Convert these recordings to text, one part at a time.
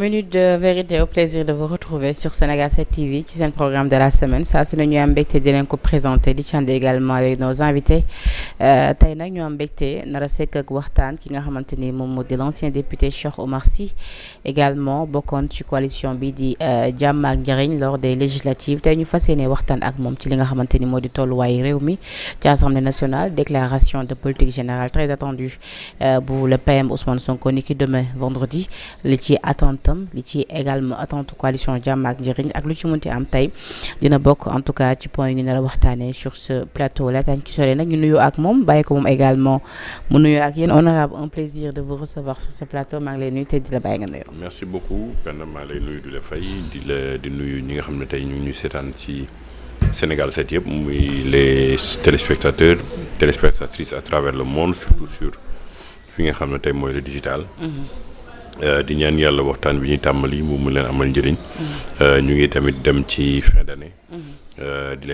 minute de vérité, au plaisir de vous retrouver sur Sénégal 7 TV ci seen programme de la semaine saa su ne ñu am mbégte di leen ko présenté di cande également avec nos invités tey nag ñu am mbégte nar a sekk ak waxtaan ki nga xamante ni moom moo di l'ancien député Cheikh Oumar Sy également bokkoon ci coalition bi di Jàmm ak Njariñ lors des législatives tey ñu fas yéene waxtaan ak moom ci li nga xamante ni moo di tolluwaayu réew mi ci Assemblée nationale déclaration de politique générale très attendue bu le PM Ousmane Sonko ni ki demain vendredi li ci attentam li ci également attente coalition Jàmm ak Njariñ ak lu ci mënti am tey dina bokk en tout cas ci point yi ñu nar a waxtaanee sur ce plateau laataan ci sore nag ñu nuyu ak moom bàyyi ko moom également mu nuyu ak yéen honorable un plaisir de vous recevoir sur ce plateau maa ngi lay nuyu te di la bàyyi nga nuyoo. merci beaucoup Penda maa lay nuyu di la fay di nuyu ñi nga xam ne tey ñu ngi ñuy seetaan ci Sénégal 7 yëpp muy les téléspectateurs téléspectatrices à travers le monde surtout sur fi nga xam ne tey mooy le digital. di ñaan yàlla waxtaan bi ñuy tàmbali mu leen amal njëriñ. ñu ngi tamit dem ci fin d'année. di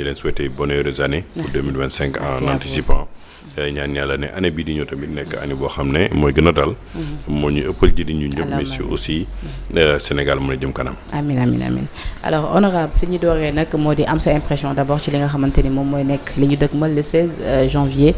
leen souhaiter bonne heureuse année. pour 2025 en anticipant. ñaan yàlla ne année bii di ñëw tamit nekk année boo xam ne mooy gën a dal. moo ñu ëppal ji di ñu ñëpp mais si aussi Sénégal mën a jëm kanam. amiin alors honorable fi ñu dooree nag moo di am sa impression d'abord ci li nga xamante ni moom mooy nekk li ñu dëgmal le 16 janvier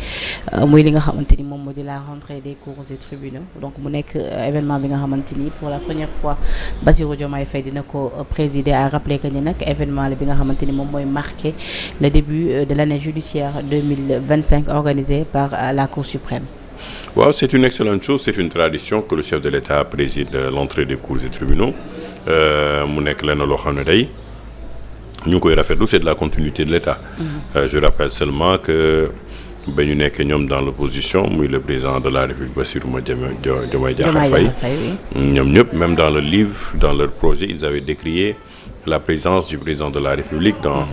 muy li nga xamante ni moom moo di la rentrée des cours et tribunaux donc mu nekk événement bi nga xamante ni pour la première fois Bassirou Diomaye Faye dina ko présider à rappeler que ni nag événement la bi nga xamante ni moom mooy marqué le début de l'année judiciaire 2025 organisée par la Cour suprême. Wow, c'est une excellente chose, c'est une tradition que le chef de l'État préside l'entrée des cours et tribunaux. Mu nekk lenn loo xam ne tey ñu ngi koy rafetlu, c'est de la continuité de l'État. Je rappelle seulement que ba ñu nekk ñoom dans l'opposition muy le président de la République Bassirou Diomaye Diakhar Faye ñoom ñëpp même dans le livre, dans leur projet, ils avaient décrié la présence du président de la République dans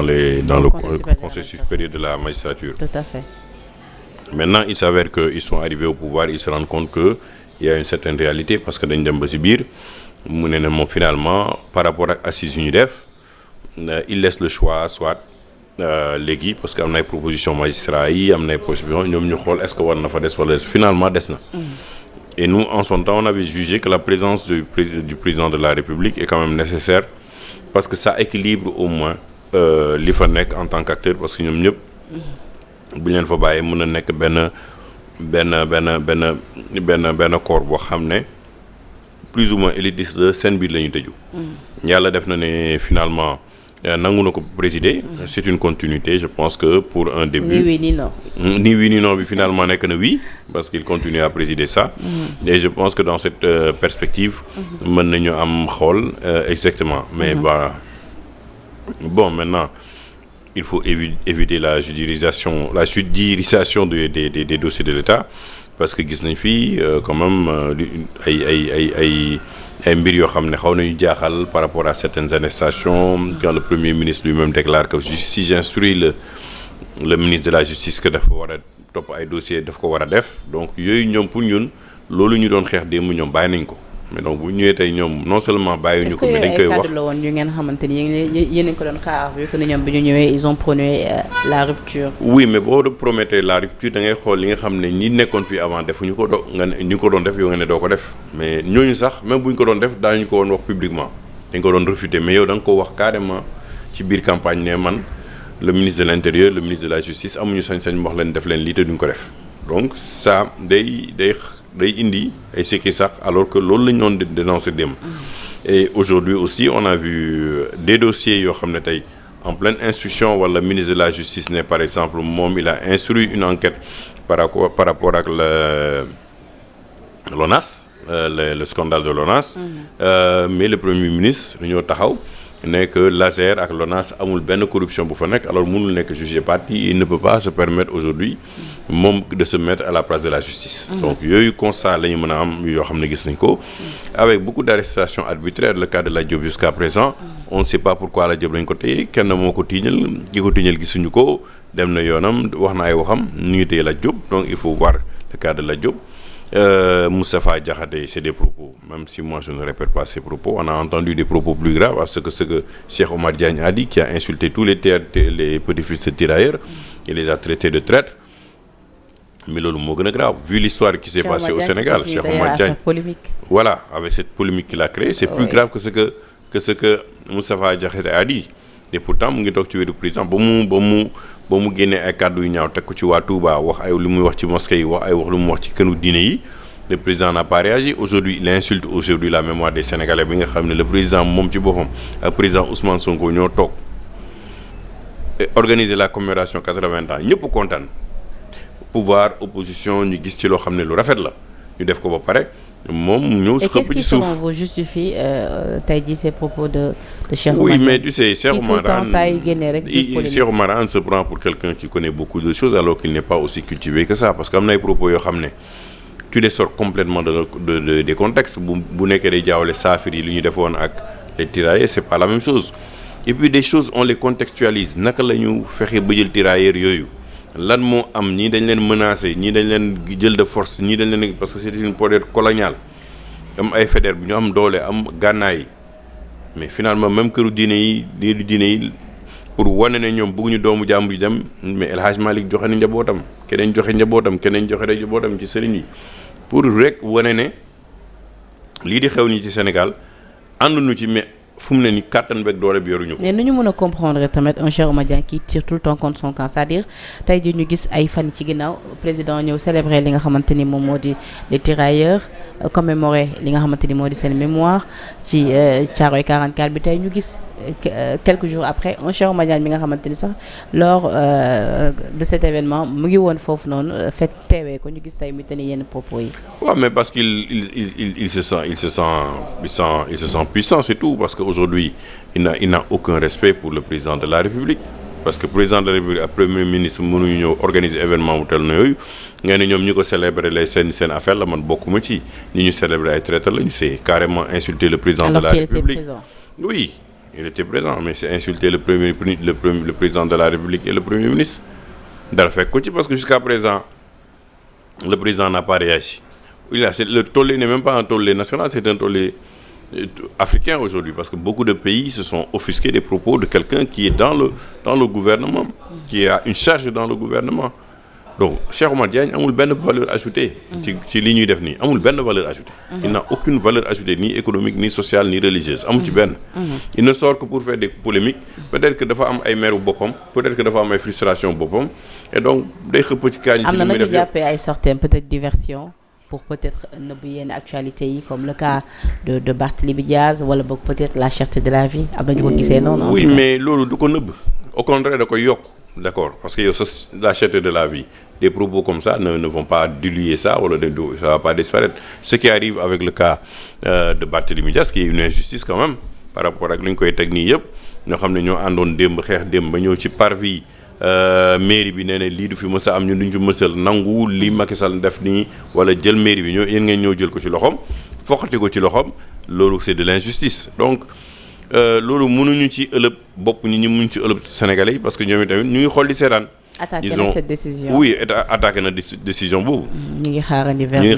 le Conseil supérieur de la magistrature. Tout à fait. Maintenant, il s'avère qu'ils sont arrivés au pouvoir, ils se rendent compte qu'il y a une certaine réalité parce que dañ dem ba ci biir mu ne moom finalement par rapport ak assises yu ñu def il laisse le choix soit léegi parce que am na ay propositions magistrats yi am na ay propositions ñoom ñu xool est-ce que war na fa des wala finalement des na. Et nous en son temps on avait jugé que la présence du président de la République est quand même nécessaire parce que ça équilibre au moins li fa nekk en tant qu'acteur parce que ñoom ñëpp. bu ñu leen fa bàyyee mën na nekk benn corps boo xam ne plus ou moins élitiste de seen biir la ñu tëju. yàlla def na ne finalement nangu na ko présider. c'est une continuité je pense que pour un début. ni oui ni non. ni oui ni non bi finalement nekk na oui parce qu'il continue à présider ça. Et je pense que dans cette perspective. mën nañu am xool exactement mais bon maintenant. Il faut éviter la judiciarisation des dossiers de l'État parce que gis nañ fii quand même ay mbir yoo xam ne xaw nañu jaaxal par rapport à certaines arrestations quand le Premier ministre lui-même déclare que si j'instruis le ministre de la Justice que dafa war a topp ay dossiers daf ko war a def donc yooyu ñoom pour ñun loolu ñu doon xeex démb ñoom bàyyi nañ ko mais donc bu ñëwee tey ñoom non seulement bàyyi ñu ko mais dañ koy wax est-ce que ay cadre la woon yu ngeen xamante ni yéen a ko doon xaar vu que ñoom bi ñu ñëwee ils ont prôné la rupture. oui mais boo promettre la rupture da ngay xool li nga xam ne ñi nekkoon fii avant defuñu ko nga ne ñu ko doon def yow nga ne doo ko def mais ñooñu sax même bu ñu ko doon def daañu ko woon wax publiquement dañ ko doon refuter mais yow da nga ko wax carrément ci biir campagne ne man le ministre de l'Intérieur le ministre de la Justice amuñu sañ-sañ wax leen def leen lii te duñ ko def donc ça day indi ay sikki sax alors que loolu lañ doon dénoncer démb. Et aujourd'hui aussi on a vu des dossiers yoo xam ne tey en pleine instruction wala ministre de la Justice ne par exemple moom il a instruit une enquête par rapport ak l'ONAS le scandale de l'ONAS. Mais le Premier ministre dañoo taxaw ne que l'ASER ak l'ONAS amul benn corruption bu fa nekk alors mënul nekk juge parti il ne peut pas se permettre aujourd'hui moom de se mettre à la place de la justice. Donc yooyu constat la ñu mën a am yoo xam ne gis nañ ko avec beaucoup d'arrestations arbitraires le cas de Lat Diop jusqu'à présent on ne sait pas pourquoi Lat Diop lañ ko téye kenn moo ko tiiñal ki ko tiiñal gisuñu ko dem na yoonam wax na ay waxam ñu ngi téye Lat Diop donc il faut voir le cas de Lat Diop. Moustapha Diakhaté, c'est des propos, même si moi je ne répète pas ces propos, on a entendu des propos plus graves parce que ce que Cheikh Oumar Diagne a dit, qui a insulté tous les petits-fils de tirailleurs, il les a traités de traîtres. mais loolu moo gën a grave vu l'histoire qui s'est passée au Sénégal. Cheikh Oumar Diagne voilà avec cette polémique qu'il a créée c'est plus grave que ce que Moustapha Diakhaté a dit et pourtant mu ngi toog ci wetu président ba mu génnee ay kàddu yu ñaaw teg ko ci waa Touba wax ay lu muy wax ci mosquée yi wax lu mu wax ci kënu diine yi le président n'a pas réagi aujourd'hui il insulte aujourd'hui la mémoire des Sénégalais bi nga xam ne le président moom ci boppam ak président Ousmane Sonko ñoo toog organiser la commémoration 80 ans ñëpp kontaan pouvoir opposition ñu gis ci loo xam ne lu rafet la ñu def ko ba pare moom ñëw xëpp ci suuf. Et qu'est-ce qui selon vous justifie tey jii ces propos de Cheikh Oumar oui mais tu sais Cheikh Oumar Cheikh Oumar Anne se prend pour quelqu'un qui connaît beaucoup de choses alors qu'il n'est pas aussi cultivé que ça parce que am na ay propos yoo xam ne tu les sors complètement des contextes bu nekkee day jaawale saafir yi li ñu defoon ak les tirailleurs c'est pas la même chose et puis des choses on les contextualise naka la ñu fexe ba jël tirailleurs yooyu lan moo am ñii dañ leen menacé ñii dañ leen jël de force ñii dañ leen parce que c'est une période coloniale am ay fédère bu ñu am doole am gànnaay yi mais finalement même këru diine yi pour wane ne ñoom bëgguñu doomu jàmbur yi dem mais El Hadj Malick joxe na njabootam keneen joxe njabootam ci sëriñ yi pour rek wane ne lii di xew ñi ci Sénégal ànduñu ci mais fu mu ne nii kàttan beeg doole bi yoruñu ko. mais nu ñu mën a comprendre tamit un Cheikh Oumar Diagne qui tire tout le temps contre son camp c'est-à-dire tey jii ñu gis ay fan ci ginnaaw président ñëw célébrer li nga xamante ni moom moo di les tirailleurs commémorer li nga xamante ni moo di seen mémoire ci Thiaroye 44 bi tey ñu gis quelques jours après un Cheikh Oumar Diagne mi nga xamante ni sax lors de cet événement mu ngi woon foofu noonu fait teewee ko ñu gis tey mu tenir yenn propos yi. waaw mais parce qu'il se sent puissant c'est tout parce que aujourd'hui il n'a aucun respect pour le président de la République parce que président de la République ak premier ministre mënuñu ñëw organiser événement bu tel na yooyu nga ne ñoom ñi ko célébrer lay seen affaire la man bokkuma ci ñi ñu célébrer ay traître lañu c'est carrément insulter le président de la République. Oui, il était présent mais c'est insulter le président de la République et le premier ministre dara fekk ko ci parce que jusqu'à présent le président n'a pas réagi le tollé n'est même pas un tollé national c'est un tollé africain aujourd'hui parce que beaucoup de pays se sont offusqués des propos de quelqu'un qui est dans le gouvernement qui a une charge dans le gouvernement donc Cheikh Oumar Diagne amul benn valeur ajoutée ci li ñuy def nii amul benn valeur ajoutée il n'a aucune valeur ajoutée ni économique ni sociale ni religieuse amul ci benn il ne sort que pour faire des polémiques peut-être que dafa am ay meru boppam peut-être que dafa am ay frustration boppam et donc day xëpp ci kaañ ci am na nag ñu jàppee ay sorties peut-être diversion pour peut-être nëbb yenn actualité yi comme le cas de Barthélémy Diaz wala boog peut-être la cherté de la vie am nañu ko gisee noonu. oui mais loolu du ko nëbb au contraire da koy yokk d'accord parce que yow la cherté de la vie des propos comme ça ne vont pas diluer ça wala ça va pas disparaître ce qui arrive avec le cas de Barthélémy Diaz qui est une injustice quand même par rapport ak li ñu koy teg nii yëpp ñoo xam ne ñoo àndoon démb xeex démb ba ñëw ci parvis mairie bi nee na lii du fi mës a am ñun duñ ci mësal nangu lii Macky Sall def nii wala jël mairie bi yéen ngeen ñëw jël ko ci loxoom foqati ko ci loxoom loolu c'est de l'injustice donc loolu mënuñu ci ëllëg bopp ñi ñu mun ci ëllëg sénégalais yi parce que ñoom itamit ñu ngi xool di seetaan. attaqué na cette décision oui attaqué na décision boobu. ñu ngi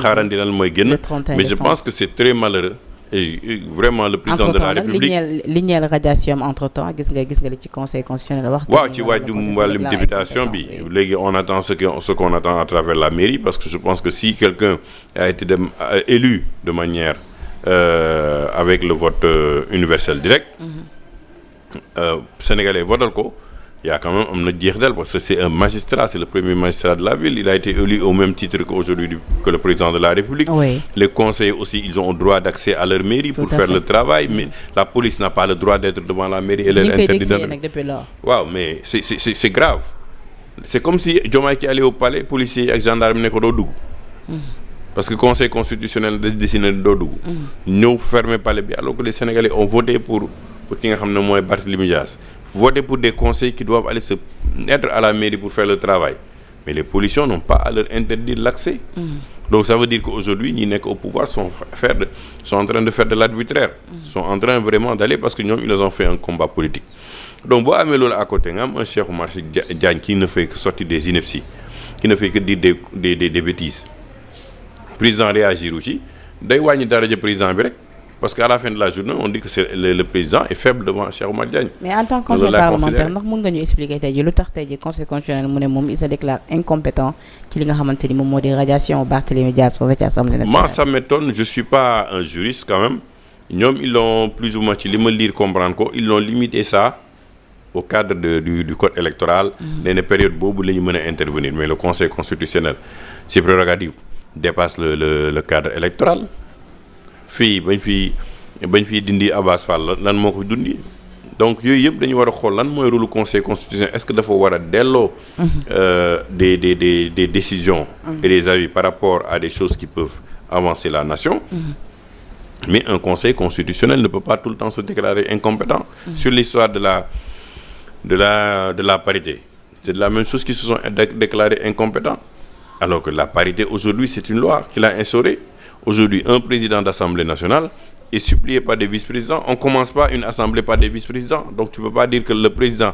xaarandi lan mooy génn mais je pense que c'est très malheureux. et vraiment le président de la République li ñeel radiation entre temps gis nga li ci conseil constitutionnel wax. waaw ci wàllum députation bi léegi on attend ce qu'on attend à travers la mairie parce que je pense que si quelqu'un a été élu de manière avec le vote universel direct sénégalais votal ko yaa quand même am na jeexdal parce que c'est un magistrat c'est le premier magistrat de la ville il a été élu au même titre qu'aujourd'hui que le président de la République. Oui. Les conseillers aussi ils ont le droit d'accès à leur mairie pour faire le travail mais la police n'a pas le droit d'être devant la mairie et leur interdit waaw mais c'est grave c'est comme si Diomaye ki allait au palais policiers ak gendarme ne ko doo dugg parce que conseil constitutionnel da décidé doo dugg ñëw fermer palais bi alors que les Sénégalais ont voté pour ki nga xam ne mooy Barthélémy Dias voter pour des conseils qui doivent aller se être à la mairie pour faire le travail mais les policiers n'ont pas à leur interdire l'accès donc ça veut dire qu'aujourd'hui ñi nekk au pouvoir sont en train de faire de l'arbitraire sont en train vraiment d'aller parce que ñoom ils ont fait un combat politique donc boo amee loolu à côté nga am un Cheikh Oumar Diagne qui ne fait que sortir des inepties qui ne fait que dire des bêtises président réagir ci day wàññi daraja président bi rek parce qu'à la fin de la journée on dit que c'est le président est faible devant Cheikh Oumar Diagne. mais en tant que conseil parlementaire ndax mën nga ñu expliquer tey jii lu tax tey jii conseil constitutionnel mu ne moom il se déclare incompétent ci li nga xamante ni moom moo di radiation Barthélémy Dias foofu ci Assemblée nationale. Moi ça m'étonne, je suis pas un juriste quand même. ñoom ils l'ont plus ou moins ci li ma lire comprendre ko ils l'ont limité ça au cadre du code électoral. nee na période boobu la ñu mën a intervenir mais le conseil constitutionnel ses prérogatives dépasse le cadre électoral. fii bañ fi dindi Abass Fall lan moo ko dundi donc yooyu yëpp dañu war a xool lan mooy rôle conseil constitutionnel est-ce que dafa war a delloo des décisions et des avis par rapport à des choses qui peuvent avancer la nation. Mais un conseil constitutionnel ne peut pas tout le temps se déclarer incompétent. Sur l'histoire de la parité, c'est de la même chose qu'ils se sont déclarés incompétents. Alors que la parité aujourd'hui c'est une loi qu'il a instaurée. Aujourd'hui un président d'Assemblée nationale est suppléé par des vice-présidents. On commence pas une assemblée par des vice-présidents. Donc tu peux pas dire que le président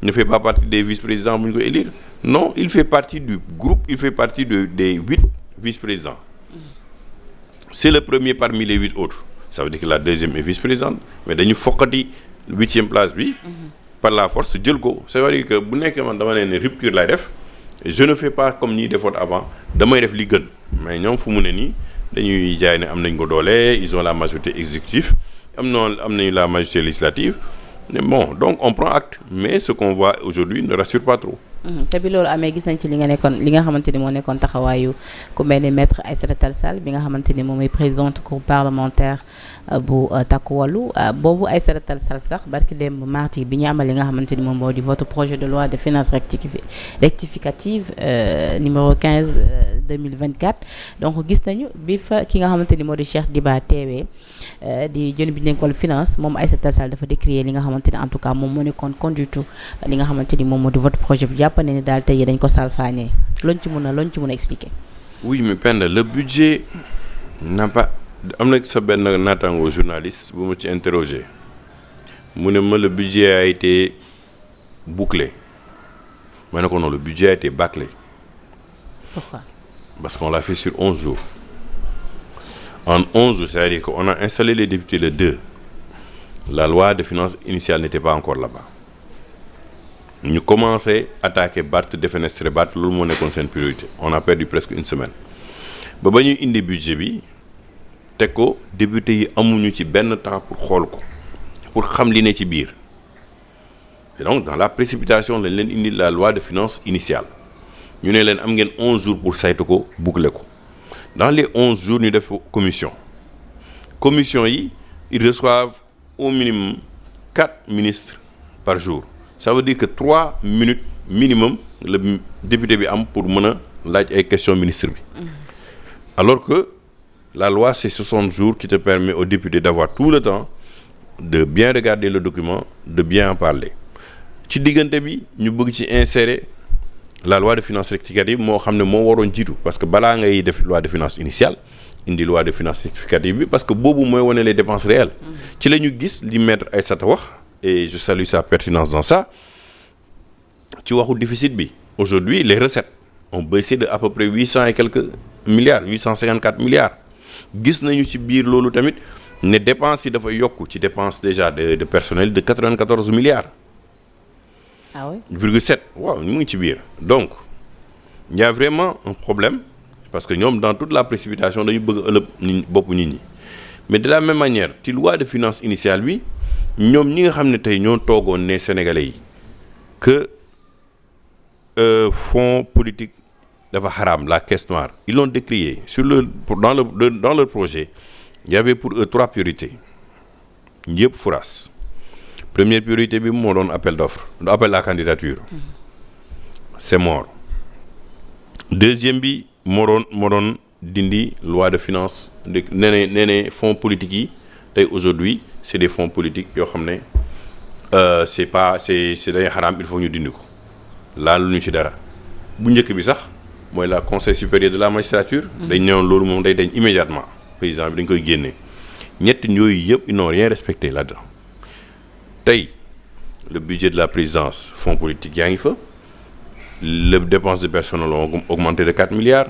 ne fait pas partie des vice-présidents bu ñu ko élire. Non, il fait partie du groupe, il fait partie des 8 vice-présidents. C'est le premier parmi les 8 autres. Ça veut dire que la deuxième est vice-présidente, mais dañu fokkati 8e place bi par la force jël ko. Ça veut dire que bu nekkee man dama ne rupture lay def, je ne fais pas comme ñi defoon avant, damay def li gën. Mais ñoom fu mu ne nii dañuy jaay ne am nañ ko doole, ils ont la majorité exécutive, am nañu la majorité législative. Mais bon, donc on prend acte, mais ce qu'on voit aujourd'hui ne rassure pas trop. te bi loolu amee gis nañ ci li nga xamante ni moo nekkoon taxawaayu ku mel ni maître Aïssata Tall Sall bi nga xamante ni moom mooy présidente groupe parlementaire bu Takku Wallu boobu Aïssata Tall Sall sax barki démb mardi bi ñu amal li nga xamante ni moom moo di votre projet de loi de finances rectificative numéro 15 2024 donc gis nañu bi fa ki nga xamante ni moo di Cheikh Diba teewee di jën bi ñu nekkoon finance moom Aïssata Tall Sall dafa décrier li nga xamante ni en tout cas moom moo nekkoon conduite li nga xamante ni moom moo di votre projet bi jàpp ne ni daal tey dañ ko salfaañee loñ ci mën a expliquer. Oui mais Penda le budget n'a pas am na sa benn naataango journaliste bu ma ci interroger mu ne ma le budget a été bouclé ma ne ko non le budget a été bâclé. Pourquoi? Parce qu'on l'a fait sur 11 jours. En 11 jours, c'est-à-dire qu'on a installé les députés le 2. La loi de finances initiale n'était pas encore là-bas. Ñu commencé attaquer Barth défenestrer Barth loolu moo nekkoon seen priorité on a perdu presque une semaine ba ñuy indi budget bi teg ko député yi amuñu ci benn temps pour xool ko pour xam li ne ci biir et donc dans la précipitation lañ leen indi la loi de finances initiale ñu ne leen am ngeen 11 jours pour saytu ko boucler ko dans les 11 jours ñu def commission yi ils reçoivent au minimum 4 ministres par jour. Ça veut dire que 3 minutes minimum le député bi am pour mën a laaj ay questions ministre bi. Alors que la loi c'est 60 jours qui te permet au député d'avoir tout le temps de bien regarder le document, de bien en parler. Ci diggante bi ñu bëgg ci insérer la loi de finances rectificative moo xam ne moo waroon jiitu parce que balaa ngay def loi de finances initiale indi loi de finances rectificative bi parce que boobu mooy wane les dépenses réelles. Ci la ñu gis li maître Aïssata wax. Et je salue sa pertinence dans ça ci waxu déficit bi aujourd'hui les recettes ont baissé de à peu près 800 et quelques milliards 854 milliards gis nañu ci biir loolu tamit ne dépenses yi dafa yokk ci dépenses déjà de personnel de 94 milliards. Ah oui. ,7 waaw ñu ngi ci biir donc il y a vraiment un problème parce que ñoom dans toute la précipitation dañu bëgg ëlëb nit boppu nit ñi mais de la même manière ci loi de finances initiale bi ñoom ñi nga xam ne tey ñoo toogoon ne Sénégalais yi que fonds politique dafa xaraam la caisse noire ils l'ont décrié dans leur projet il y avait pour eux 3 priorités yëpp furaas première priorité bi moo doon appel d'offre appel à candidature c'est mort deuxième bi moo doon dindi loi de finances nee fonds politiques yi tey aujourd'hui c'est des fonds politiques yoo xam ne c'est dañuy xaraam il faut ñu dindi ko laalu ñu ci dara bu njëkk bi sax mooy la conseil supérieur de la magistrature dañ ñëwoon loolu moom day dañ immédiatement président bi dañ koy génne ñett yooyu yëpp ils n'ont rien respecté là-dedans tey le budget de la présidence fonds politique yaa ngi fa les dépenses de personnel ont augmenté de 4 milliards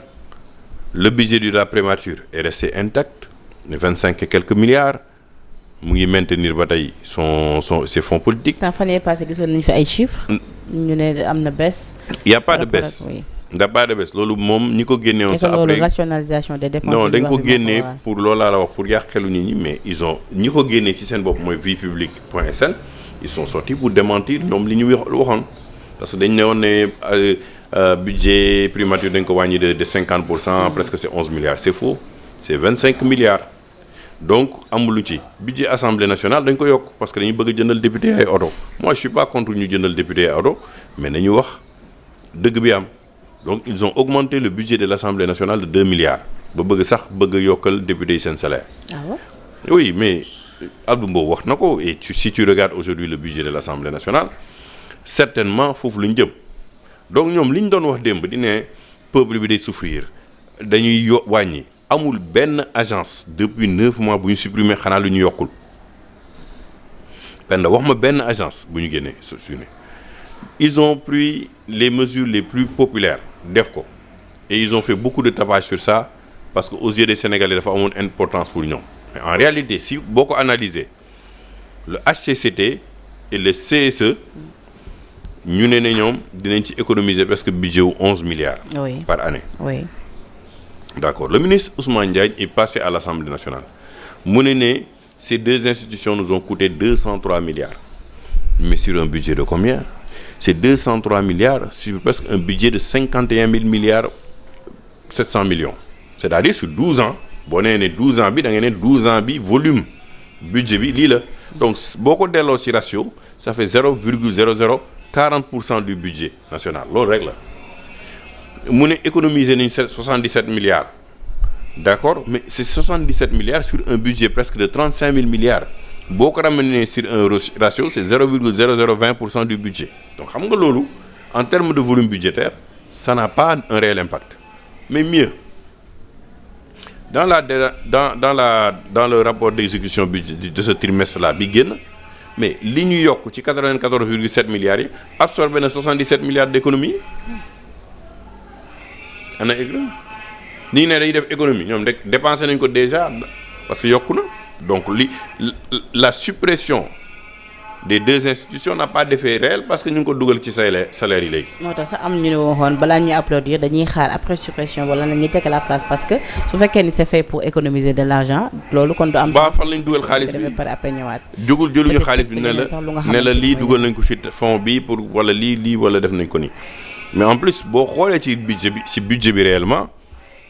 le budget de la primature est resté intact de 25 et quelques milliards mu ngi maintenir ba tey ses fonds politiques. temps fan yii passé gisoon nañu fi ay chiffres. ñu ne am na baisse. il y a pas de baisse. il y a pas de baisse loolu moom ñi ko génne woon. sax après loolu rationalisation des dépenses. non dañ ko génnee pour loolu laa la wax pour yàq xelu nit ñi mais ñi ko génnee ci seen bopp mooy viepublique.sn ils sont sortis pour démentir ñoom li ñu waxoon parce que dañ ne woon ne budget primature dañ ko wàññi de 50%. Presque c'est 11 milliards c'est faux c'est 25 milliards. donc amul lu ci budget assemblée nationale dañ ko yokk parce que dañu bëgg a jëndal député ay oto moi je suis pas contre ñu jëndal député ay oto mais nañu wax dëgg bi am donc ils ont augmenté le budget de l'assemblée nationale de 2 milliards ba bëgg yokkal député yi seen salaire. Ah ouais? Oui mais Abdou Mbow wax na ko et si tu regardes aujourd'hui le budget de l'assemblée nationale certainement foofu lu ñu jëm donc ñoom li ñu doon wax démb di ne peuple bi day souffrir dañuy wàññi. amul benn agence depuis 9 mois bu ñu supprimer xanaa lu ñu yokkul Penda wax ma benn agence bu ñu génnee supprimé ils ont pris les mesures les plus populaires def ko et ils ont fait beaucoup de tapage sur ça parce que aux yeux des Sénégalais dafa amoon importance pour ñoom mais en réalité si boo ko analyser le HCCT et le CSE ñu ne ñoom dinañ ci économiser presque budget wu 11 milliards. Oui. Par année. Oui. D'accord. Le ministre Ousmane Diagne est passé à l'Assemblée nationale. Ces deux institutions nous ont coûté 203 milliards. Mais sur un budget de combien? C'est 203 milliards sur presque un budget de 51 000 milliards 700 millions. C'est-à-dire sur 12 ans. Bon, on est 12 ans, 12 ans, volume, budget, li la. Donc, beaucoup de ce ratio, ça fait 0,0040% du budget national. C'est règle. Nous avons économisé 77 milliards. D'accord? Mais c'est 77 milliards sur un budget presque de 35 000 milliards. Beaucoup ramené sur un ratio, c'est 0,0020% du budget. Donc, en termes de volume budgétaire, ça n'a pas un réel impact. Mais mieux, dans le rapport d'exécution de ce trimestre-là, mais li New York, 94,7 milliards, absorbe 77 milliards d'économies. On a économie. Ni ne def économie ñom dépensé nañ ko déjà parce que yokku na donc la suppression des deux institutions n'a pas d'effet réel parce que ñu ko duggal ci salaire yi légui motax sax am ñu ne waxone bala ñu applaudir dañuy xaar après suppression wala nañu tek la place parce que su fekkee ni c'est fait pour économiser de l'argent lolu kon do am ba fan lañ duggal xaliss bi après ñëwaat jugul jëluñu xaliss bi ne la li duggal nañ ko ci fond bi pour wala li wala def nañ ko ni mais en plus bo xolé ci budget bi réellement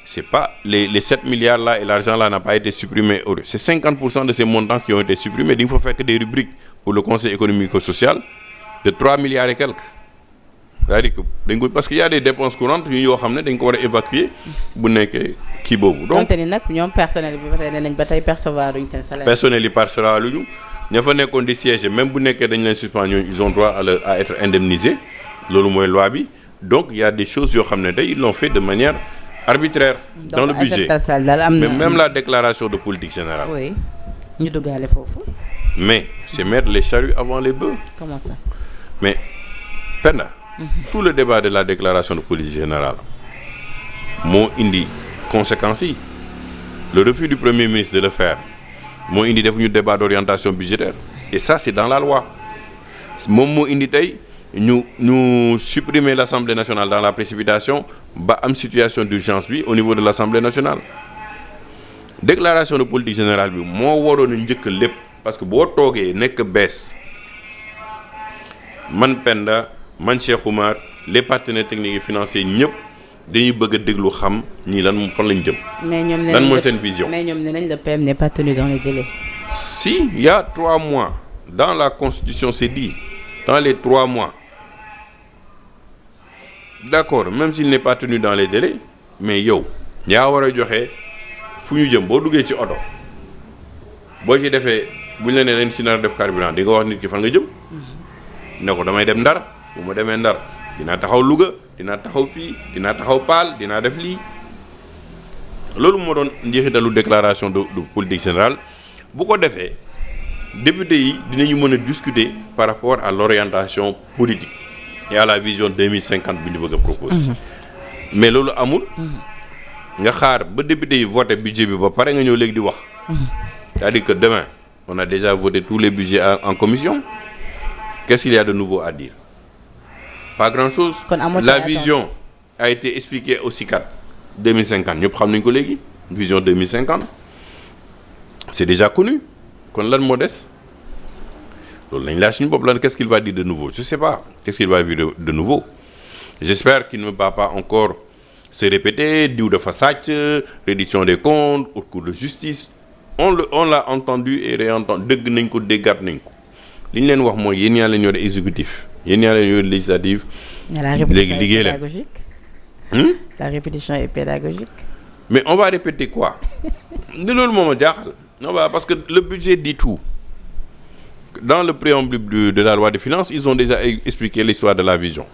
c'est pas les 7 milliards là et l'argent là n'a pas été supprimé. C'est 50% de ces montants qui ont été supprimés. Il faut faire que des rubriques pour le Conseil économique et social de 3 milliards et quelques. C'est-à-dire que, parce qu'il y a des dépenses courantes, il faut évacuer pour qui bobu. Donc ñom personnel bi parce que nañ batay percevoir une salaire. Personnel yi percevoir luñu ña fa nekkon di siège même bu nekké dañ leen suspend ils ont droit à être indemnisés. Lolu moy loi bi. Donc il y a des choses yo xamné ils l'ont fait de manière arbitraire. Donc, dans le budget. Mais même la déclaration de politique générale. Oui. Nous devons aller fofu. Mais c'est mettre les charrues avant les bœufs. Comment ça? Mais Penda, tout le débat de la déclaration de politique générale m'ont indi conséquences. Le refus du Premier ministre de le faire m'ont indi devenu débat d'orientation budgétaire. Et ça c'est dans la loi. M'ont indi tay nous supprimer l'Assemblée nationale dans la précipitation, ba am situation d'urgence au niveau de l'Assemblée nationale. Déclaration de politique générale bi mo warone ñëk lepp parce que bo togué nek bess man Penda man Cheikh Oumar les partenaires techniques et financiers ñëpp dañuy bëgg déglu xam ñi lan fan lañ jëm. Lan moy sen vision. Mais ñom nenañ le PM n'est pas tenu dans les délais. Si, il y a 3 mois dans la Constitution c'est dit dans les 3 mois. D'accord, même s'il n'est pas tenu dans les délais, mais yo, yaa wara joxé fuñu jëm bo duggé ci auto. Bo ci défé buñ la né dañ ci nar def carburant, di nga wax nit ki fan nga jëm. Né ko damay dem Ndar, bu ma démé Ndar, dina taxaw Louga, dina taxaw fi, dina taxaw Paal, dina def li. Lolu mo don njeexitalu déclaration de politique générale. Bu ko défé député yi dinañu mëna discuter par rapport à l'orientation politique. Et à la vision 2050 bi ñu bëgg proposer. Mais lolu amul. Nga xaar ba député yi voter budget bi ba paré nga ñëw légui di wax. C'est-à-dire que demain On a déjà voté tous les budgets en commission. Qu'est-ce qu'il y a de nouveau à dire? Pas grand-chose. La vision a été expliquée au CICAD 2050. Ñëpp xam nañ ko léegi. Vision 2050. C'est déjà connu. Kon lan moo des? Loolu lañ laaj suñu bopp lan qu'est-ce qu'il va dire de nouveau? Je sais pas. Qu'est-ce qu'il va dire de nouveau? J'espère qu'il ne va pas encore se répéter, diw dafa sàcc, reddition des comptes, haute cour de justice. On l'a entendu et réentendu. Dëgg nañ ko déggaat nañ ko. Li ñu leen wax mooy yéen yaa leen yore exécutif, yéen yaa leen yore législative. Léegi liggéey leen. La répétition est pédagogique. Mais on va répéter quoi? Ni loolu moo ma jaaxal. Non, parce que le budget dit tout. Dans le préambule de la loi de finances, ils ont déjà expliqué l'histoire de la vision.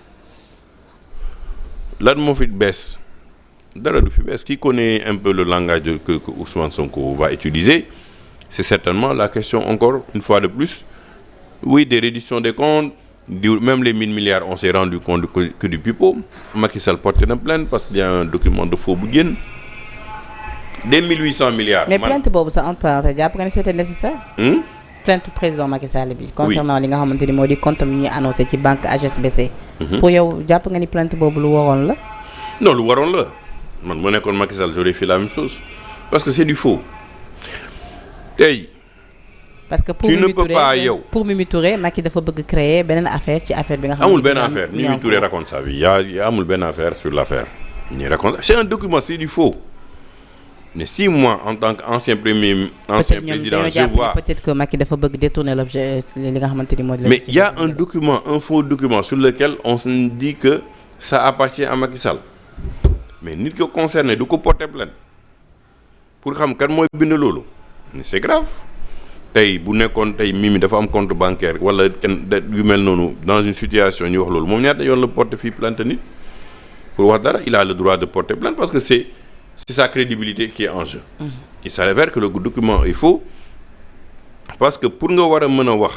Lan moo fi bees dara du fi bees. Qui connaît un peu le langage que Ousmane Sonko va utiliser, c'est certainement la question encore une fois de plus. Oui, des redditions des comptes, même les 1000 milliards, on s'est rendu compte que du pipeau. Macky Sall porte une plainte parce qu'il y a un document de faux bu génn. Des 1800 milliards. Mais plainte boobu ça entre parenthèses jàpp nga ni c'était nécessaire. Plainte président Macky Sall bi. concernant li nga xamante ni moo di compte mi ñuy annoncé ci banque HSBC. Pour yow jàpp nga ni plainte boobu lu waroon la. Non, lu waroon la man mu nekkoon Macky Sall j'aurais fait la même chose parce que c'est du faux tey. parce que pour Mimi Touré Macky dafa bëgg créer beneen affaire ci affaire bi nga xam ne amul benn affaire Mimi Touré raconte sa vie y a amul benn affaire sur l'affaire ñi raconte c'est un document, c'est du faux. Mais si moi en tant qu'ancien président je vois peut-être que Macky dafa bëgg détourner l'objet li nga xamante ni moo di. Mais il y a un document, un faux document sur lequel on se dit que ça appartient à Macky Sall. Mais nit ko concerné du ko porter plainte pour xam kan mooy bind loolu. Mais c'est grave. Tey bu nekkoon tey Mimi dafa am compte bancaire wala kenn yu mel noonu dans une situation ñu wax loolu moom ñaata yoon la porter fii plainte nit pour wax dara il a le droit de porter plainte parce que c'est sa crédibilité qui est en jeu. Il s'avère que le document est faux parce que pour nga war a mën a wax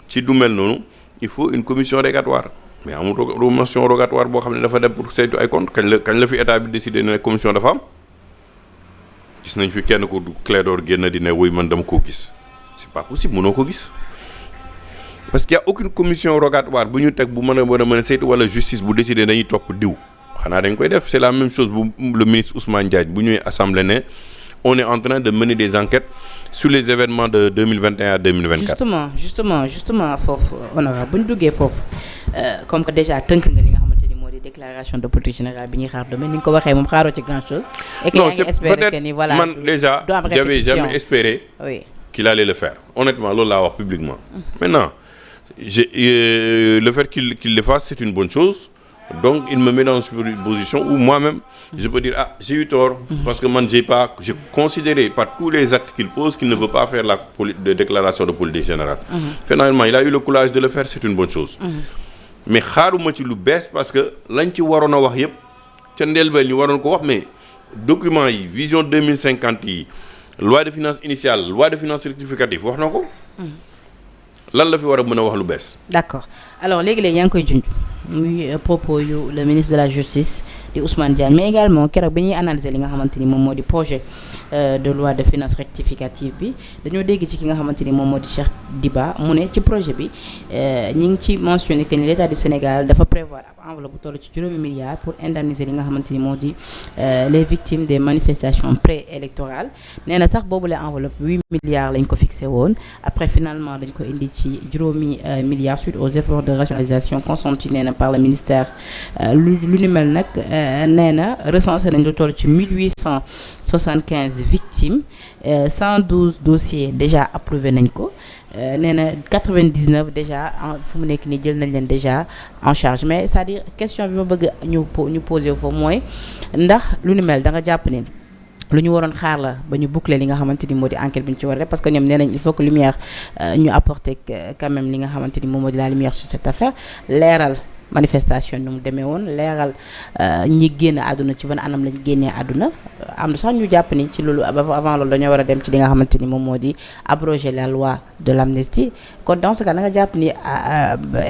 ci du mel noonu il faut une commission rogatoire mais amul commission rogatoire boo xam ne dafa dem pour saytu ay compte kañ la fi état bi décidé ne commission dafa am gis nañ fi kenn ko Clédor génn di ne woy man dama koo gis c'est pas possible mënoo ko gis parce qu'il y a aucune commission rogatoire bu ñu teg bu mën a saytu wala justice bu décidé dañuy topp diw xanaa dañ koy def c'est la même chose bu le ministre Ousmane Diagne bu ñuy assemblée ne on est en train de mener des enquêtes sur les événements de 2021 à 2024. justement foofu honorable bu ñu duggee foofu comme que déjà tënk nga li nga xamante ni moo di déclaration de politique générale bi ñuy xaar demain ni nga ko waxee moom xaaroo ci grand chose. Et que yaa ngi espérer que ni voilà man déjà j'avais jamais espéré qu'il allait le faire honnêtement loolu laa wax publiquement. Maintenant le fait qu'il le fasse c'est une bonne chose. Donc il me met dans une position où moi-même je peux dire j'ai eu tort parce que man j'ai considéré par tous les actes qu'il pose qu'il ne veut pas faire la déclaration de politique générale. Finalement il a eu le courage de le faire, c'est une bonne chose. Mais xaaruma ci lu bees parce que lañ ci waroon a wax yëpp ca ndélbeel ñu waroon ko wax mais documents yi vision 2050 yi loi de finances initiale loi de finances rectificative wax na ko. Lan la fi war a mën a wax lu bees. D'accord alors léegi-léegi yaa ngi koy junj muy propos yu le ministre de la justice di Ousmane Diagne mais également keroog bi ñuy analyser li nga xamante ni moom moo di projet de loi de finances rectificative bi dañoo dégg ci ki nga xamante ni moom moo di Cheikh Diba mu ne ci projet bi ñi ngi ci mentionné que ni l'État du Sénégal dafa prévoir ab enveloppe bu toll ci juróomi milliards pour indemniser li nga xamante ni moo di les victimes des manifestations pré-électorales nee na sax boobu la enveloppe 8 milliards lañ ko fixé woon après finalement dañ ko indi ci juróomi milliards suite aux efforts de rationalisation consentis nee na par le ministère lu ni mel nag nee na recensé nañ lu toll ci 1875 victimes 112 dossiers déjà approuvé nañ ko nee na 99 déjà fu mu nekk nii jël nañ leen déjà en charge mais c'est-à-dire question bi ma bëgg ñu poser foofu mooy ndax lu ni mel da nga jàpp ne lu ñu waroon xaar la ba ñu boucler li nga xamante ni moo di enquête bi ñu ci war a def parce que ñoom nee nañ il faut que lumière ñu apporter quand même li nga xamante ni moom moo di la lumière sur cette affaire leeral manifestation nu mu demee woon leeral ñi génn àdduna ci ban anam lañ génnee àdduna am na sax ñu jàpp ni ci loolu avant loolu dañoo war a dem ci li nga xamante ni moom moo di abroger la loi de l'amnistie kon dans ce cas da nga jàpp ni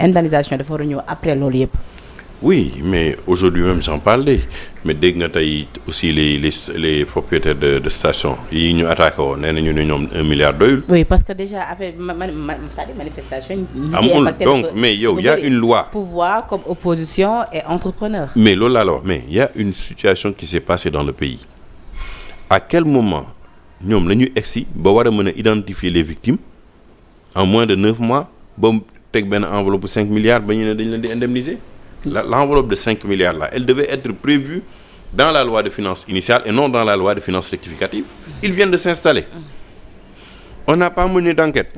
indemnisation dafa war a ñëw après loolu yëpp. Oui, mais aujourd'hui même j'en parlais mais dégg nga tey aussi les propriétaires de stations yi ñu attaqué woon nee nañu ne ñoom 1 milliard doyul. oui parce que déjà affaire c'est-à-dire manifestation. amul donc mais yow y a une loi. pouvoir comme opposition et entrepreneur. mais loolu laa la wax mais y a une situation qui s'est passée dans le pays à quel moment ñoom la ñuy egsi ba war a mën a identifier les victimes en moins de 9 mois ba teg benn enveloppe bu 5 milliards ba ñu ne dañ leen di indemniser. L'enveloppe de 5 milliards là, elle devait être prévue dans la loi de finances initiale et non dans la loi de finances rectificative. Ils viennent de s'installer. On n'a pas mené d'enquête.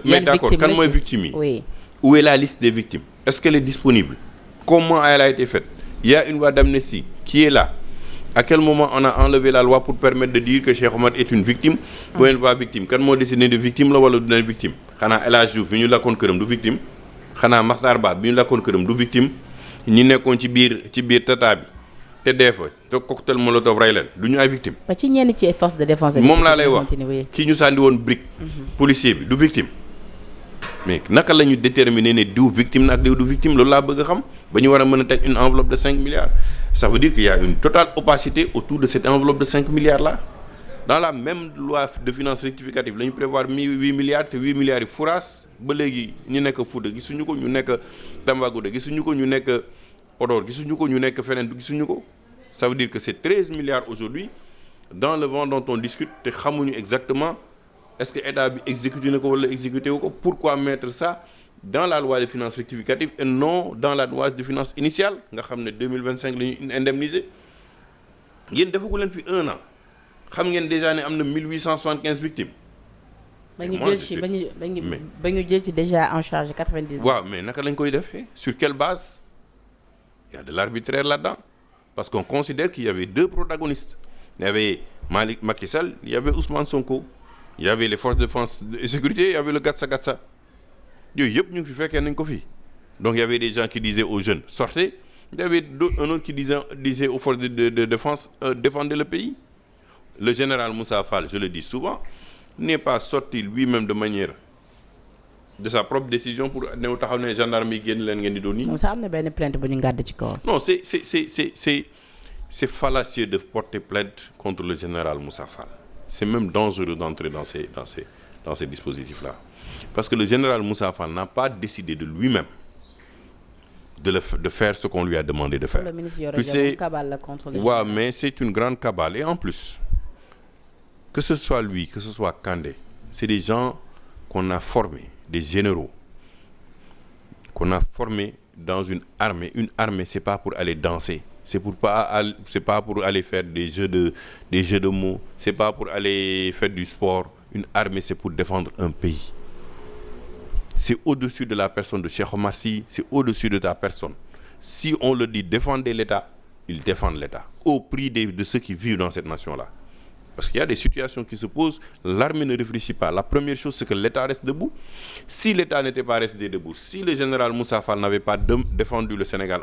Mais d'accord, quand moi victime, oui. Où est la liste des victimes? Est-ce qu'elle est disponible? Comment elle a été faite? Il y a une loi d'amnistie qui est là. À quel moment on a enlevé la loi pour permettre de dire que Cheikh Omar est une victime ou une pas victime? Quand moi décidé de victime là wala d'une victime? Xana El Hadj Diouf ñu la kon kërëm du victime. Xanaa Makhtar Ba bi ñu lakkoon këram du victime ñi nekkoon ci biir tata bi te dee fa te cocktail molotov rey leen du ñu ay victime. ba ci ñenn ci force de défense. moom laa lay wax ki ñu sànni woon brique. policier bi du victime. mais naka la ñu déterminer ne diw victime na ak diw du victime loolu laa bëgg a xam ba ñu war a mën a teg une enveloppe de 5 milliards. ça veut dire qu'il y a une totale opacité autour de cette enveloppe de 5 milliards là. Dans la même loi de finances rectificative la ñu prévoir 8 milliards te 8 milliards yi furaas ba léegi ñu nekk Fouta gisuñu ko ñu nekk Tambacounda gisuñu ko ñu nekk Podor gisuñu ko ñu nekk feneen gisuñu ko. Ça veut dire que c'est 13 milliards aujourd'hui dans le vent dont on discute te xamuñu exactement est-ce que état bi exécuté na ko wala exécuté wu ko. Pourquoi mettre ça dans la loi de finances rectificative et non dans la loi de finances initiale nga xam ne 2025 la ñu indemniser yéen defagu leen fi 1 an. xam ngeen déjà ne am na 1875 victimes. ba ñu jël ci déjà en charge 99. waaw mais naka lañ koy defee sur quelle base il y a de l'arbitraire là-dedans parce qu'on considère qu'il y avait 2 protagonistes il y avait Macky Sall il y avait Ousmane Sonko il y avait les forces de défense et sécurité il y avait le Gatsa yooyu yëpp ñu ngi fi fekkee nañ ko fi donc il y avait des gens qui disaient aux jeunes sortez il y avait un autre qui disait aux forces de défense défendez le pays. Le général Moussa Fall, je le dis souvent, n'est pas sorti lui-même de manière de sa propre décision pour ne taxaw ne gendarme yi génn leen ngeen di doon nii. Moussa am na benn plainte bu ñu ngàdd ci kaw. Non, c'est fallacieux de porter plainte contre le général Moussa Fall. C'est même dangereux d'entrer dans ces dispositifs-là. Parce que le général Moussa Fall n'a pas décidé de lui-même de faire ce qu'on lui a demandé de faire. Le ministre Yoro Dia cabale la contre le général. Ouais, mais c'est une grande cabale et en plus que ce soit lui, que ce soit Kandé, c'est des gens qu'on a formés, des généraux, qu'on a formés dans une armée. Une armée, c'est pas pour aller danser, c'est pas pour aller faire des jeux de mots, c'est pas pour aller faire du sport. Une armée, c'est pour défendre un pays. C'est au-dessus de la personne de Cheikh Omar Sy, c'est au-dessus de ta personne. Si on le dit, défendez l'État, ils défendent l'État, au prix de ceux qui vivent dans cette nation-là. Parce qu'il y a des situations qui se posent, l'armée ne réfléchit pas. La première chose, c'est que l'État reste debout. Si l'État n'était pas resté debout, si le général Moussa Fall n'avait pas défendu le Sénégal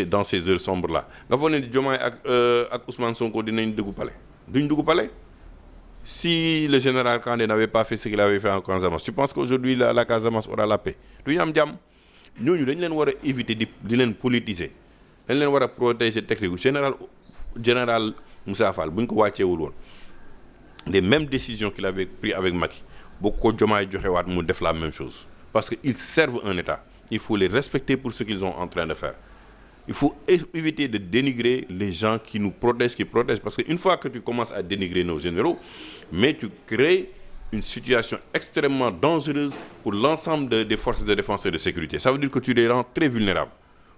dans ces heures sombres-là, nga foog ne Diomaye ak Ousmane Sonko dinañ dugg palais duñ dugg palais. Si le général Kandé n'avait pas fait ce qu'il avait fait en Casamance, je pense qu'aujourd'hui la Casamance aura la paix. duñu am jàmm ñooñu dañ leen war a éviter di leen politiser dañ leen war a protéger technique général Moussa Fall bu ñu ko wàcceewul woon les mêmes décisions qu'il avait pris avec Macky boo ko Diomaye joxewaat mu def la même chose parce que ils servent un État il faut les respecter pour ce qu'ils sont en train de faire. Il faut éviter de dénigrer les gens qui nous protègent, qui protègent. Parce qu'une fois que tu commences à dénigrer nos généraux, mais tu crées une situation extrêmement dangereuse pour l'ensemble des forces de défense et de sécurité. Ça veut dire que tu les rends très vulnérables.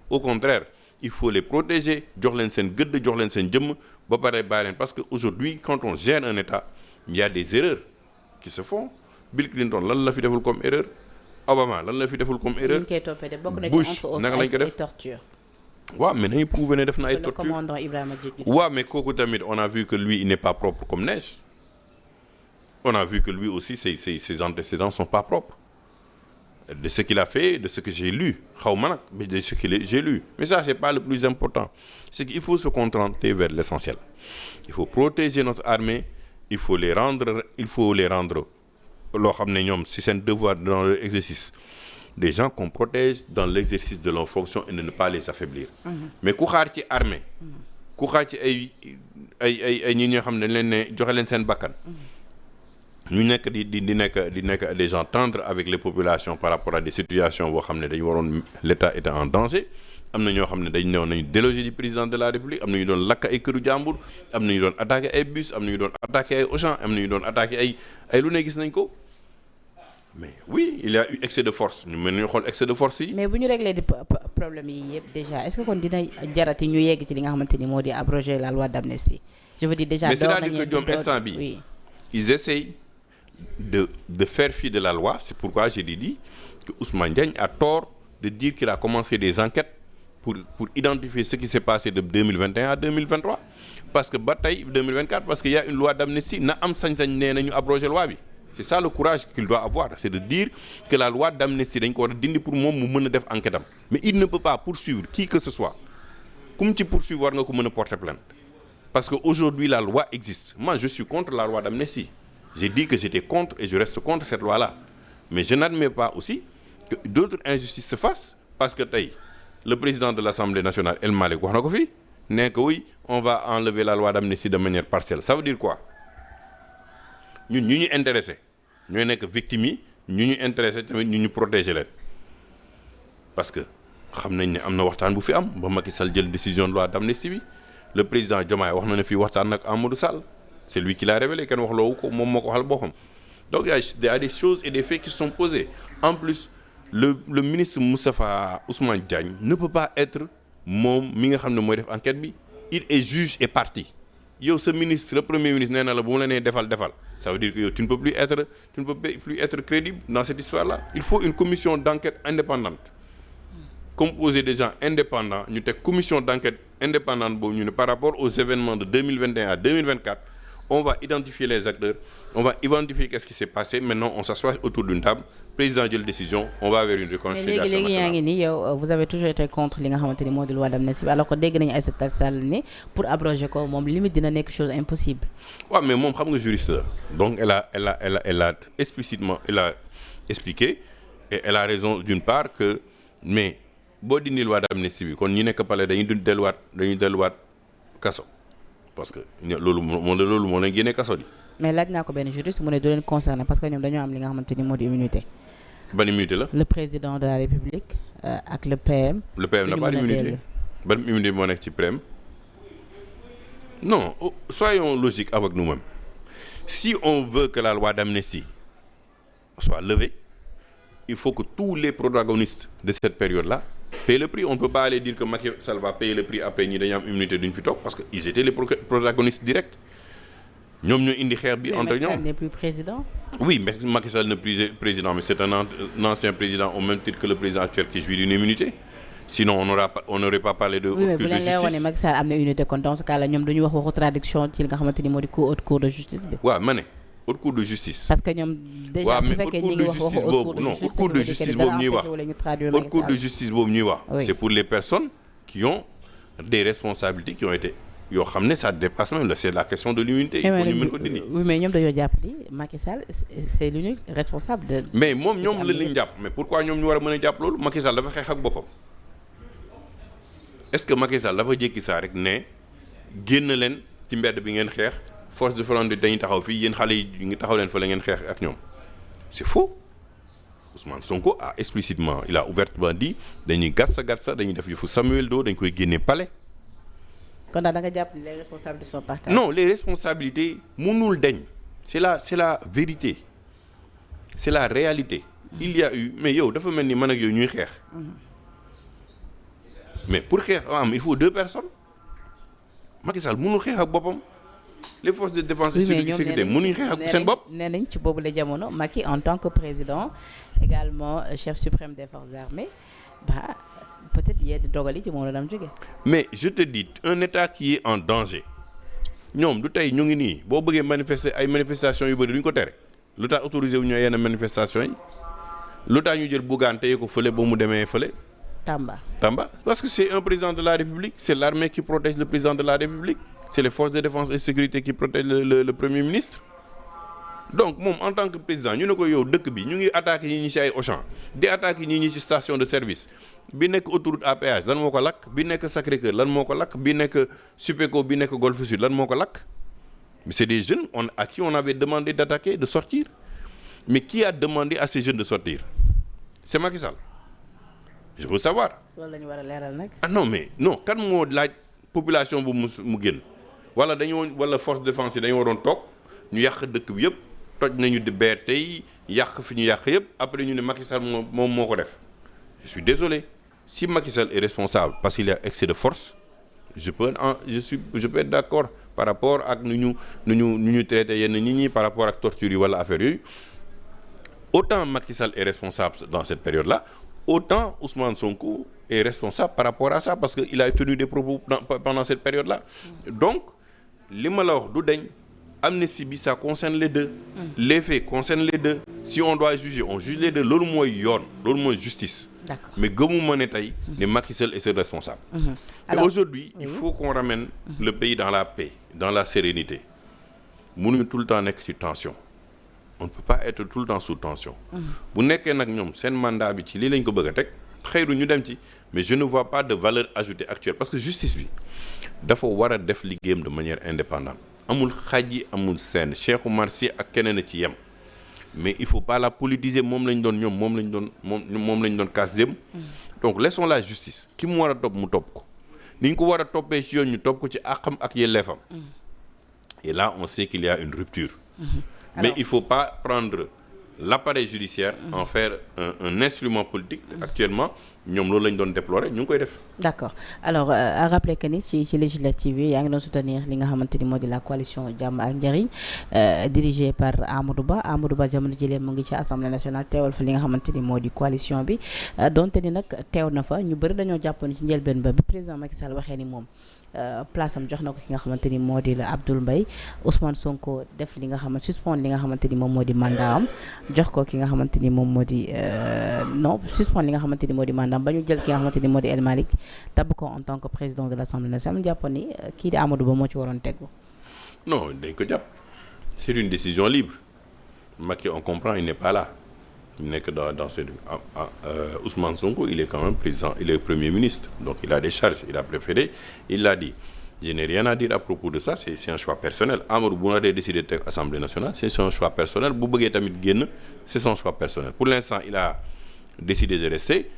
Au contraire, il faut les protéger, jox leen seen gëdd, jox leen seen jëmm, ba pare bàyyi leen. Parce qu'aujourd'hui, quand on gère un État, il y a des erreurs qui se font. Bill Clinton, lan la fi deful comme erreur? Obama, lan la fi deful comme erreur? Bush, naka lañ ko def? waaw mais nañu prouver ne def na ay torture. Le commandant Ibrahima Diédhiou. waaw mais kooku tamit on a vu que lui il n'est pas propre comme neige. On a vu que lui aussi ses antécédents sont pas propres. De ce qu'il a fait, de ce que j'ai lu, xaw ma nag mais de ce que j'ai lu. Mais ça c'est pas le plus important. C'est qu'il faut se contenter vers l'essentiel. Il faut protéger notre armée, il faut les rendre loo xam ne ñoom c'est seen devoir dans leur exercice. des gens qu'on protège dans l'exercice de leurs fonctions et de ne pas les affaiblir. Mais ku xaar ci armée ku xaar ci ay ñi ñoo xam ne dañ leen ne joxe leen seen bakkan ñu nekk di nekk des gens tendres avec les populations par rapport à des situations boo xam ne dañu waroon l'État était en danger. am na ñoo xam ne dañ newoon nañu déloger du président de la République am na ñu doon lakk ay këru jàmbur am na ñu doon attaqué ay bus am na ñu doon attaqué ay Auchan am na ñu doon attaqué ay lu ne gis nañ ko mais oui il y a eu excès de force ñu mën nañu xool excès de force yi. mais bu ñu réglé di problème yi yëpp déjà est-ce que kon dina jarati ñu yegg ci li nga xamante ni moo di abroger la loi d'amnistie. Je veux dire déjà mais c'est-à-dire que ñoom instant bi oui. Ils essayent de faire fi de la loi. C'est pourquoi j'ai dit que Ousmane Diagne a tort de dire qu'il a commencé des enquêtes pour identifier ce qui s'est passé de 2021 à 2023 parce que ba tey 2024 parce qu'il y a une loi d'amnistie na am sañ-sañ nee nañu abroger loi bi. C'est ça le courage qu'il doit avoir, c'est de dire que la loi d'amnistie dañ ko war a dindi pour moom mu mën a def enquête am mais il ne peut pas poursuivre qui que ce soit comme ci poursuivre war nga ko mën a porter plainte parce que aujourd'hui la loi existe. Moi je suis contre la loi d'amnistie. J'ai dit que j'étais contre et je reste contre cette loi-là mais je n'admets pas aussi que d'autres injustices se fassent parce que tey le président de l'Assemblée nationale El Malick wax na ko fii ne que oui on va enlever la loi d'amnistie de manière partielle. Ça veut dire quoi? ñun ñu intéressé ñooy nekk victimes yi ñu intéressé tamit ñu protéger leen parce que xam nañ ne am na waxtaan bu fi am ba Macky Sall jël décision de loi d'amnistie bi le président Diomaye wax na ne fii waxtaan nag Amadou Sall c'est lui qui l'a révélé kenn wax loowu ko moom moo ko waxal boppam. Donc il y a des choses et des faits qui sont posés. En plus le ministre Moustapha Ousmane Diagne ne peut pas être moom mi nga xam ne mooy def enquête bi il est juge et partie. yow sa ministre le premier ministre nee na la bu ma la nee defal ça veut dire que yow tu ne peux plus être crédible dans cette histoire-là. Il faut une commission d'enquête indépendante composée de gens indépendants ñu teg commission d'enquête indépendante boobu ñu ne par rapport aux événements de 2021 à 2024 on va identifier les acteurs on va identifier qu'est-ce qui s'est passé maintenant on s'assoit autour d'une table président jël décision on va vers une réconciliation nationale. léegi yaa ngi nii yow vous avez toujours été contre li nga xamante ni moo di loi d'amnistie alors que dégg nañu Aïssata Tall Sall ni pour abroger ko moom limite dina nekk chose impossible. waaw mais moom xam nga juriste la donc elle a explicitement elle a expliqué et elle a raison d'une part que mais boo dindi loi d'amnistie bi kon ñi nekk palais dañuy delluwaat kaso. parce que loolu moo leen génne kaso di. mais laaj naa ko benn juriste mu ne du leen concerné parce que ñoom dañoo am li nga xamante ni moo di immunité. ban immunité la. le président de la République ak le PM. le PM n'a pas d'immunité. ban immunité moo nekk ci PM. non soyons logiques avec nous-mêmes si on veut que la loi d'amnistie soit levée il faut que tous les protagonistes de cette période-là payer le prix. On ne peut pas aller dire que Macky Sall va payer le prix après ñi dañu am immunité duñ fi toog parce que ils étaient les protagonistes directs ñoom ñoo indi xeex bi entre ñoom. Macky Sall n'est plus président. Oui, mais Macky Sall n'est plus président mais c'est un ancien président au même titre que le président actuel qui jouit d'une immunité. Sinon on n'aurait pas parlé de. Oui, mais bu leen leeroon ne Macky Sall am na immunité kon dans ce cas là ñoom dañuy wax waxu traduction ci li nga xamante ni moo di haute cour de justice bi. waaw ma ne haute cour de justice. parce que ñoom déjà su fekkee ñu ngi wax waxu haute cour de justice boobu ñuy wax haute cour de justice boobu ñuy wax. c'est pour les personnes qui ont des responsabilités qui ont été yoo xam ne ça dépasse même c'est la question de l'immunité. il faut ñu mën ko dindi. oui mais ñoom dañoo jàpp ni Macky Sall c'est l'unique responsable de. mais moom ñoom la ñu jàpp mais pourquoi ñoom ñu war a mën a jàpp loolu Macky Sall dafa xeex ak boppam. est-ce que Macky Sall dafa jékki saa rek ne génn leen ci mbedd bi ngeen xeex force de fronde dañuy taxaw fii yéen xale yi ngi taxaw leen fa la ngeen xeex ak ñoom c'est faux. Ousmane Sonko a explicitement il a ouvertement dit dañuy gatsa dañuy def yëfu Samuel Doe dañ koy génne palais. kon daal da nga jàpp les responsabilités sont partagées. Non, les responsabilités mënul dañ c'est la vérité c'est la réalité. Il y a eu mais yow dafa mel ni man ak yow ñuy xeex. mais pour xeex il faut 2 personnes Macky Sall mënul xeex ak boppam les forces de défense et de sécurité mënuñ xeex ak seen bopp. nee nañ ci boobu la jamono Macky en tant que président également chef suprême des forces armées peut-être yenn dogal yi ci moom la dam jóge. mais je te dis un état qui est en danger ñoom du tey ñu ngi nii boo bëggee manifester ay manifestations yu bëri duñ ko tere lu tax autorisé wu ñu yenn manifestations yi lu tax ñu jël Bougane téye ko fële ba mu demee fële. Tamba parce que c'est un président de la République c'est l'armée qui protège le président de la République c'est les forces de défense et de sécurité qui protègent le premier ministre donc moom en tant que président ñu ne ko yow dëkk bi ñu ngi attaqué ñi ci ay Auchan di attaqué ñi ci station de service bi nekk autoroute à péage lan moo ko lakk bi nekk Sacré-Cœur lan moo ko lakk bi nekk Supéco bi nekk Golfe Sud lan moo ko lakk mais c'est des jeunes à qui on avait demandé d'attaquer de sortir mais qui a demandé à ces jeunes de sortir c'est Macky Sall je veux savoir. loolu la ñu war a leeral nag. ah non mais non kan moo laaj population bu mu génn wala force de défense yi dañoo waroon toog ñu yàq dëkk bi yëpp toj nañu di BRT yi yàq fi ñu yàq yëpp après ñu ne Macky Sall moom moo ko def je suis désolé si Macky Sall est responsable parce qu'il y a excès de force je peux être d'accord par rapport ak nu ñu traité yenn nit ñi par rapport ak torture yi wala affaire yooyu autant Macky Sall est responsable dans cette période-là autant Ousmane Sonko est responsable par rapport à ça parce que il a tenu des propos pendant cette période-là donc li ma la wax du dañ amnistie bi ça concerne les deux les faits concernent les deux si on doit juger on juge les deux loolu mooy yoon loolu mooy justice. D'accord. Mais gëmuma ne tey ne Macky Sall est seul responsable. Et aujourd'hui il faut qu'on ramène le pays dans la paix dans la sérénité mënuñu tout le temps nekk ci tension on ne peut pas être tout le temps sous tension bu nekkee nag ñoom seen mandat bi ci lii lañ ko bëgg a teg xëyru ñu dem ci mais je ne vois pas de valeur ajoutée actuelle parce que justice bi dafa war a def liggéeyam de manière indépendante amul xaj yi amul seen Cheikh Oumar Sy ak keneen a ci yem mais il faut pas la politiser moom lañ doon kaas dem donc laissons la justice ki mu war a topp mu topp ko ni ñu ko war a toppee ci yoon ñu topp ko ci àqam ak yelleefam et là on sait qu'il y a une rupture mais il faut pas prendre l'appareil judiciaire en faire un instrument politique actuellement ñoom loolu lañ doon déplorer ñu ngi koy def. D'accord alors à rappeler que ni ci législative yi yaa ngi doon soutenir li nga xamante ni moo di la coalition Jàmm ak Njariñ dirigée par Amadou Ba jamono jëlee mu ngi ci assemblée nationale teewal fa li nga xamante ni moo di coalition bi donte ni nag teew na fa ñu bëri dañoo jàppoon ci njëlbeen ba bi président Macky Sall waxee ni moom place am jox na ko ki nga xamante ni moo di la Abdoul Mbaye Ousmane Sonko def li nga xamante suspendre li nga xamante ni moom moo di mandat am jox ko ki nga xamante ni moom moo di suspendre li nga xamante ni moo di mandat am ba ñu jël ki nga xamante ni moo di El Malick tabb ko en tant que président de l'Assemblée nationale jàppoon ni kii di Amadou Ba moo ci waroon tegu. Non dañ ko jàpp c'est une décision libre Macky on comprend il n'est pas là il n'est que dans ce Ousmane Sonko il est quand même président il est premier ministre donc il a des charges il a préféré il l'a dit je n'ai rien à dire à propos de ça c'est un choix personnel Amadou bu naree décidé teg Assemblée nationale c'est son choix personnel bu bëggee tamit génn c'est son choix personnel pour l'instant il a décidé de rester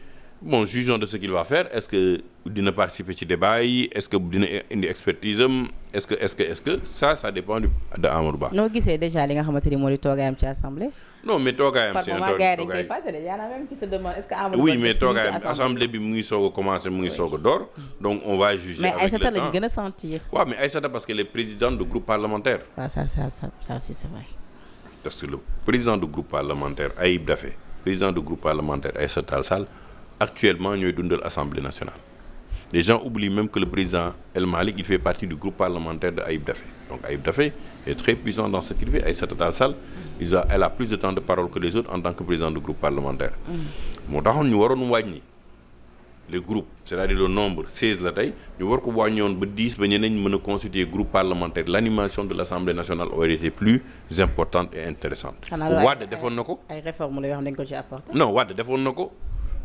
bon jugeons de ce qu'il va faire est-ce que dina participer ci débat yi est-ce que dina indi expertise am est-ce que ça dépend de Amadou Ba. noo gisee déjà li nga xamante ni moo di toogaayam ci assemblée. non mais toogaayam c'est un toogaay dañ koy fàttali y en a même qui se demande est-ce que Amadou Ba oui mais toogaayam assemblée bi mu ngi soog a commencer mu ngi soog a door donc on va juger mais avec le temps mais Aïssata lañu gën a sentir. waaw mais Aïssata parce qu'elle est présidente de groupe parlementaire. waaw ça aussi c'est vrai. parce que le président du groupe parlementaire Ayib Daffé président du groupe parlementaire Aïssata Tall Sall actuellement ñooy dundal Assemblée nationale les gens oublient même que le président El Malick il fait partie du groupe parlementaire de Ayib Daffé donc Ayib Daffé est très puissant dans ce qu'il fait Aïssata Tall Sall elle a plus de temps de parole que les autres en tant que président du groupe parlementaire moo taxoon ñu waroon wàññi les groupes c'est-à-dire le nombre 16 la tey ñu war ko wàññoon ba 10 ba ñeneen mën a constituer groupe parlementaire l'animation de l'Assemblée nationale aurait été plus importante et intéressante Wade defoon na ko ay réformes la yoo xam ne dañ ko ci apporter non Wade defoon na ko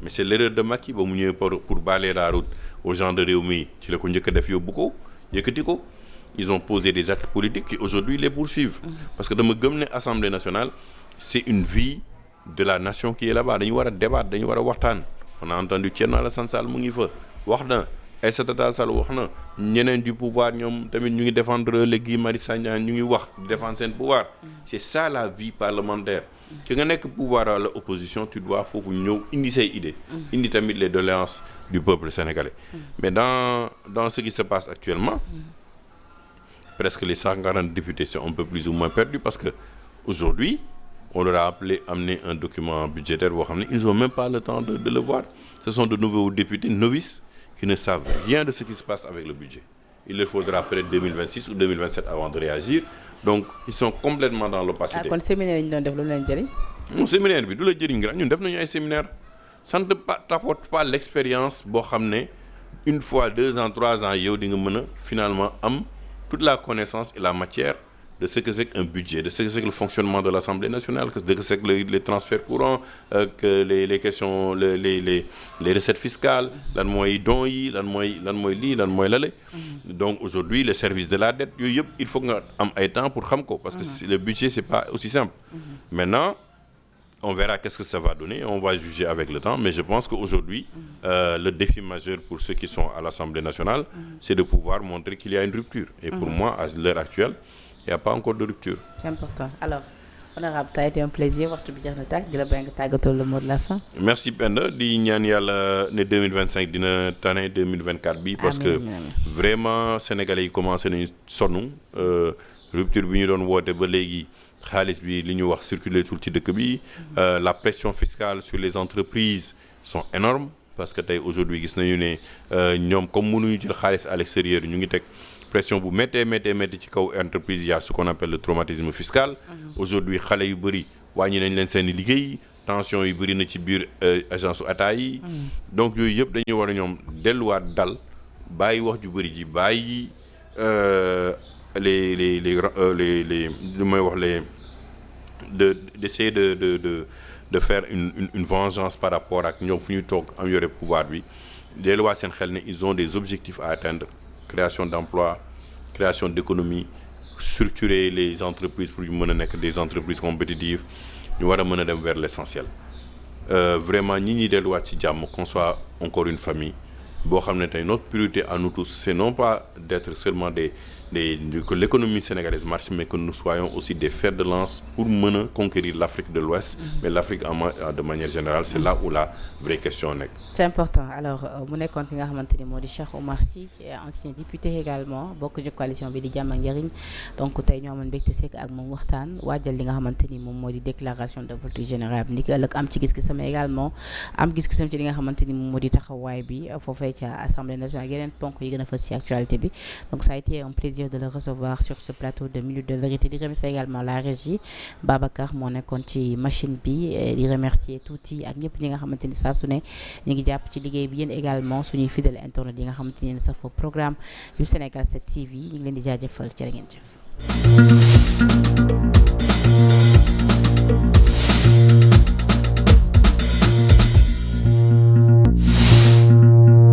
mais c'est l'erreur de Macky ba mu ñëwee pour balayer la route aux gens de Rewmi ci la ko njëkk a def yóbbu ko yëkkati ko ils ont posé des actes politiques qui aujourd'hui les poursuivent parce que dama gëm ne Assemblée nationale c'est une vie de la nation qui est là-bas dañu war a débattre dañu war a waxtaan on a entendu Thierno Alassane Sall mu ngi fa wax na Aïssata Tall Sall wax na ñeneen du pouvoir ñoom tamit ñu ngi défendre le Guy Marius Sagna ñu ngi wax di défendre seen pouvoir c'est ça la vie parlementaire que nga nekk pouvoir à la opposition tu dois foofu ñëw indi say idées indi tamit les doléances du peuple sénégalais mais dans ce qui se passe actuellement presque les 140 députés sont un peu plus ou moins perdus parce que aujourd'hui on leur a amené un document budgétaire boo xam ne ils ont même pas le temps de le voir ce sont de nouveaux députés novices qui ne savent rien de ce qui se passe avec le budget il leur faudra peut-être 2026 ou 2027 avant de réagir donc ils sont complètement dans l'opacité. kon séminaire yi ñu doon def lu leen jëriñ. non séminaire bi du la jëriñ nga ñun def nañu ay séminaire ça ne t'apporte pas l'expérience boo xam ne une fois 2 ans 3 ans yow di nga mën a finalement am toute la connaissance et la matière de ce que c'est qu'un budget, de ce que c'est que le fonctionnement de l'Assemblée nationale, de ce que c'est que les transferts courants, que les questions, les recettes fiscales, lan mooy dons yi, lan mooy lii, lan mooy lale. Donc aujourd'hui, les services de la dette, yooyu yëpp il faut nga am ay temps pour xam ko, parce que le budget c'est pas aussi simple. Maintenant, on verra qu'est-ce que ça va donner, on va juger avec le temps, mais je pense qu'aujourd'hui, le défi majeur pour ceux qui sont à l'Assemblée nationale, c'est de pouvoir montrer qu'il y a une rupture. Et pour moi, à l'heure actuelle, il n'y a pas encore de rupture. C'est important. Alors, honorable, ça a été un plaisir waxtu bi jeex na tàkk di la bàyyi nga tàggatoo le mot de la fin. Merci Penda, di ñaan yàlla ne 2025 dina tane 2024 bi, parce que vraiment sénégalais yi commencé nañu sonn, rupture bi ñu doon woote ba léegi xaalis bi li ñu wax circuler tout ci dëkk bi, la pression fiscale sur les entreprises sont énormes, parce que tey aujourd'hui gis nañu ne ñoom comme mënuñu jël xaalis à l'extérieur ñu ngi teg pression bu méttee ci kaw entreprise, il y a ce qu'on appelle le traumatisme fiscal. Aujourd'hui xale yu bëri wàññi nañ leen seen liggéey, tension yu bëri na ci biir agence État yi. Donc yooyu yëpp dañuy war a ñoom delluwaat dal, bàyyi wax ju bëri ji, bàyyi d'essayer de faire une vengeance par rapport ak ñoom fu ñuy toog am yore pouvoir bi, delluwaat seen xel ne ils ont des objectifs à atteindre, création d'emplois, création d'économie, structurer les entreprises pour ñu mën a nekk des entreprises compétitives, ñu war a mën a dem vers l'essentiel. Vraiment ñi ñuy delluwaat ci jàmm, qu'on soit encore une famille boo xam ne tey notre priorité à nous tous, c'est non pas d'être seulement que l'économie sénégalaise marche, mais que nous soyons aussi des fers de lance pour mën a conquérir l'Afrique de l'Ouest, mais l'Afrique de manière générale, c'est là où la vraie question nekk. C'est important. Alors mu nekkoon ki nga xamante ni moo di Cheikh Oumar Sy, ancien député également bokk ci coalition bi di Jàmm ak Njariñ. Donc tey ñoo amoon mbégte sekk ak moom waxtaan waajal li nga xamante ni moom moo di déclaration de politique générale bi ni ki ëllëg am ci gis-gisam également am gis-gisam ci li nga xamante ni moom moo di taxawaay bi foofee ca Assemblée nationale yeneen ponk yi gën a fës ci actualité bi. Donc ça a été un plaisir de le recevoir sur ce plateau de Minutes de Vérité. Di remercier également la régie, Babacar moo nekkoon ci machine bi, di remercier tuuti ak ñëpp ñi nga xamante ni saa su ne ñu ngi jàpp ci liggéey bi, yéen également suñuy fidèles internet yi nga xamante ni safoo programme yu Sénégal 7 TV ñu ngi leen di jaajëfal, jërë ngeen jëf.